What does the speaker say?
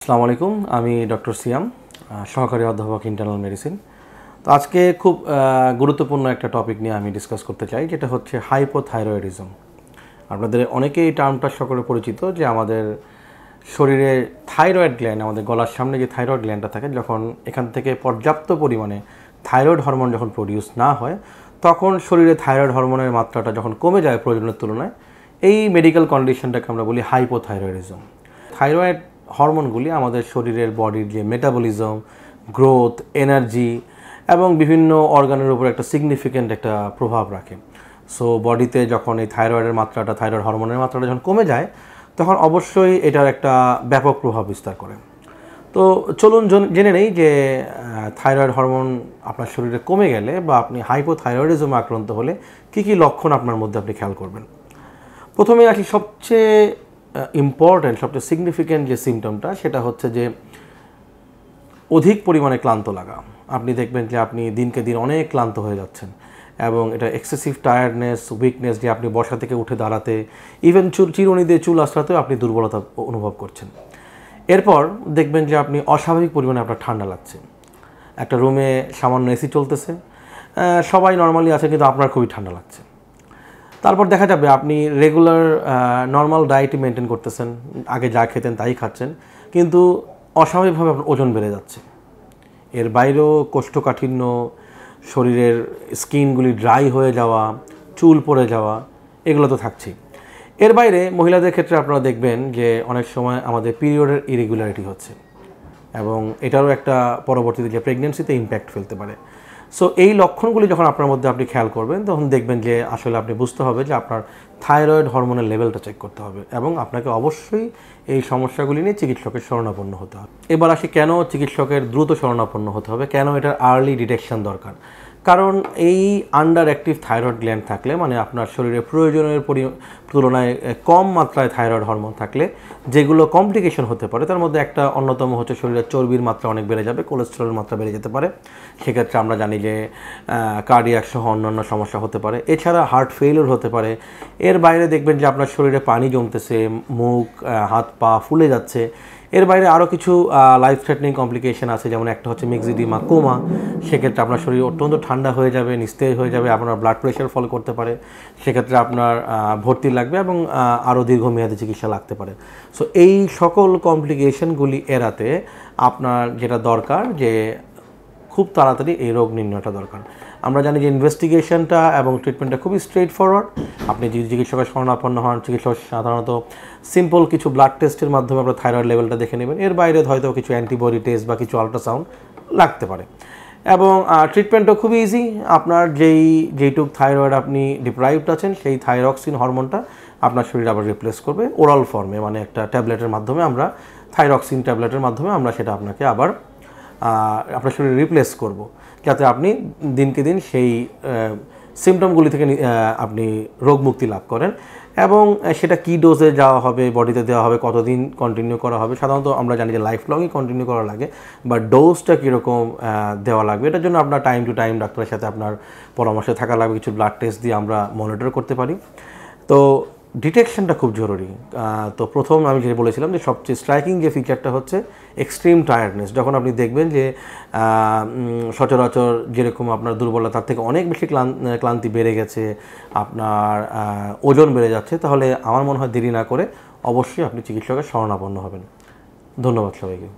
আসসালামু আলাইকুম, আমি ডক্টর সিয়াম, সহকারী অধ্যাপক ইন্টারনাল মেডিসিন। তো আজকে খুব গুরুত্বপূর্ণ একটা টপিক নিয়ে আমি ডিসকাস করতে চাই, যেটা হচ্ছে হাইপোথাইরয়েডিজম। আপনাদের অনেকেই এই টার্মটা সকলে পরিচিত যে আমাদের শরীরে থাইরয়েড গ্ল্যান্ড, আমাদের গলার সামনে যে থাইরয়েড গ্ল্যান্ডটা থাকে, যখন এখান থেকে পর্যাপ্ত পরিমাণে থাইরয়েড হরমোন যখন প্রডিউস না হয়, তখন শরীরে থাইরয়েড হরমোনের মাত্রাটা যখন কমে যায় প্রয়োজনের তুলনায়, এই মেডিকেল কন্ডিশনটাকে আমরা বলি হাইপোথাইরয়েডিজম। থাইরয়েড হরমোনগুলি আমাদের শরীরের বডির যে মেটাবলিজম, গ্রোথ, এনার্জি এবং বিভিন্ন অর্গানের উপর একটা সিগনিফিক্যান্ট একটা প্রভাব রাখে। সো বডিতে যখন এই থাইরয়েডের মাত্রাটা, থাইরয়েড হরমোনের মাত্রাটা যখন কমে যায়, তখন অবশ্যই এটার একটা ব্যাপক প্রভাব বিস্তার করে। তো চলুন জেনে নেই যে থাইরয়েড হরমোন আপনার শরীরে কমে গেলে বা আপনি হাইপোথাইরয়েডিজমে আক্রান্ত হলে কী কী লক্ষণ আপনার মধ্যে আপনি খেয়াল করবেন। প্রথমে আসি সবচেয়ে ইম্পর্ট্যান্ট, সবচেয়ে সিগনিফিক্যান্ট যে সিমটমটা, সেটা হচ্ছে যে অধিক পরিমাণে ক্লান্ত লাগা। আপনি দেখবেন যে আপনি দিনকে দিন অনেক ক্লান্ত হয়ে যাচ্ছেন এবং এটা এক্সেসিভ টায়ার্ডনেস, উইকনেস, যে আপনি বসা থেকে উঠে দাঁড়াতে, ইভেন চিরুনি দিয়ে চুল আঁচড়াতেও আপনি দুর্বলতা অনুভব করছেন। এরপর দেখবেন যে আপনি অস্বাভাবিক পরিমাণে আপনার ঠান্ডা লাগছে। একটা রুমে সামান্য এসি চলতেছে, সবাই নর্মালি আছে, কিন্তু আপনার খুবই ঠান্ডা লাগছে। তারপর দেখা যাবে আপনি রেগুলার নর্মাল ডায়েট মেনটেন করতেছেন, আগে যা খেতেন তাই খাচ্ছেন, কিন্তু অস্বাভাবিকভাবে আপনার ওজন বেড়ে যাচ্ছে। এর বাইরেও কোষ্ঠকাঠিন্য, শরীরের স্কিনগুলি ড্রাই হয়ে যাওয়া, চুল পড়ে যাওয়া, এগুলো তো থাকছেই। এর বাইরে মহিলাদের ক্ষেত্রে আপনারা দেখবেন যে অনেক সময় আমাদের পিরিয়ডের ইরেগুলারিটি হচ্ছে এবং এটারও একটা পরবর্তীতে যে প্রেগনেন্সিতে ইম্প্যাক্ট ফেলতে পারে। সো এই লক্ষণগুলি যখন আপনার মধ্যে আপনি খেয়াল করবেন, তখন দেখবেন যে আসলে আপনি বুঝতে হবে যে আপনার থাইরয়েড হরমোনের লেভেলটা চেক করতে হবে এবং আপনাকে অবশ্যই এই সমস্যাগুলি নিয়ে চিকিৎসকের শরণাপন্ন হতে হবে। এবার আসি কেন চিকিৎসকের দ্রুত শরণাপন্ন হতে হবে, কেন এটার আর্লি ডিটেকশন দরকার। কারণ এই আন্ডার অ্যাক্টিভ থাইরয়েড গ্ল্যান্ড থাকলে, মানে আপনার শরীরে প্রয়োজনের তুলনায় কম মাত্রায় থাইরয়েড হরমোন থাকলে যেগুলো কমপ্লিকেশন হতে পারে, তার মধ্যে একটা অন্যতম হচ্ছে শরীরের চর্বির মাত্রা অনেক বেড়ে যাবে, কোলেস্টেরলের মাত্রা বেড়ে যেতে পারে। সেক্ষেত্রে আমরা জানি যে কার্ডিয়াক সহ অন্যান্য সমস্যা হতে পারে। এছাড়া হার্ট ফেইলিওর হতে পারে। এর বাইরে দেখবেন যে আপনার শরীরে পানি জমতেছে, মুখ, হাত পা ফুলে যাচ্ছে। এর বাইরে আরও কিছু লাইফ থ্রেটনিং কমপ্লিকেশন আছে, যেমন একটা হচ্ছে মিক্সিডিমা, কোমা। সেক্ষেত্রে আপনার শরীর অত্যন্ত ঠান্ডা হয়ে যাবে, নিস্তেজ হয়ে যাবে, আপনার ব্লাড প্রেশার ফল করতে পারে। সেক্ষেত্রে আপনার ভর্তি লাগবে এবং আরও দীর্ঘমেয়াদী চিকিৎসা লাগতে পারে। সো এই সকল কমপ্লিকেশনগুলি এড়াতে আপনার যেটা দরকার, যে খুব তাড়াতাড়ি এই রোগ নির্ণয়টা দরকার। আমরা জানি যে ইনভেস্টিগেশনটা এবং ট্রিটমেন্টটা খুবই স্ট্রেট ফরওয়ার্ড। আপনি যদি চিকিৎসকের শরণাপন্ন হন, চিকিৎসক সাধারণত সিম্পল কিছু ব্লাড টেস্টের মাধ্যমে আপনার থাইরয়েড লেভেলটা দেখে নেবেন। এর বাইরে হয়তো কিছু অ্যান্টিবডি টেস্ট বা কিছু আল্ট্রাসাউন্ড লাগতে পারে এবং ট্রিটমেন্টও খুবই ইজি। আপনার যেইটুক থাইরয়েড আপনি ডিপ্রাইভড আছেন, সেই থাইরক্সিন হরমোনটা আপনার শরীরে আবার রিপ্লেস করবে ওরাল ফর্মে, মানে একটা ট্যাবলেটের মাধ্যমে, আমরা থাইরক্সিন ট্যাবলেটের মাধ্যমে আমরা সেটা আপনাকে আবার আপনার শরীরে রিপ্লেস করব, যাতে আপনি দিনকে দিন সেই সিমটমগুলি থেকে আপনি রোগমুক্তি লাভ করেন। এবং সেটা কী ডোজে যাওয়া হবে, বডিতে দেওয়া হবে, কতদিন কন্টিনিউ করা হবে, সাধারণত আমরা জানি যে লাইফ লংই কন্টিনিউ করা লাগে, বা ডোজটা কীরকম দেওয়া লাগবে, এটার জন্য আপনার টাইম টু টাইম ডাক্তারের সাথে আপনার পরামর্শে থাকা লাগবে। কিছু ব্লাড টেস্ট দিয়ে আমরা মনিটর করতে পারি। তো ডিটেকশনটা খুব জরুরি। তো প্রথম আমি যেটা বলেছিলাম যে সবচেয়ে স্ট্রাইকিং যে ফিচারটা হচ্ছে এক্সট্রিম টায়ার্ডনেস। যখন আপনি দেখবেন যে সচরাচর যেরকম আপনার দুর্বলতা, তার থেকে অনেক বেশি ক্লান্তি বেড়ে গেছে, আপনার ওজন বেড়ে যাচ্ছে, তাহলে আমার মনে হয় দেরি না করে অবশ্যই আপনি চিকিৎসকের শরণাপন্ন হবেন। ধন্যবাদ সবাইকে।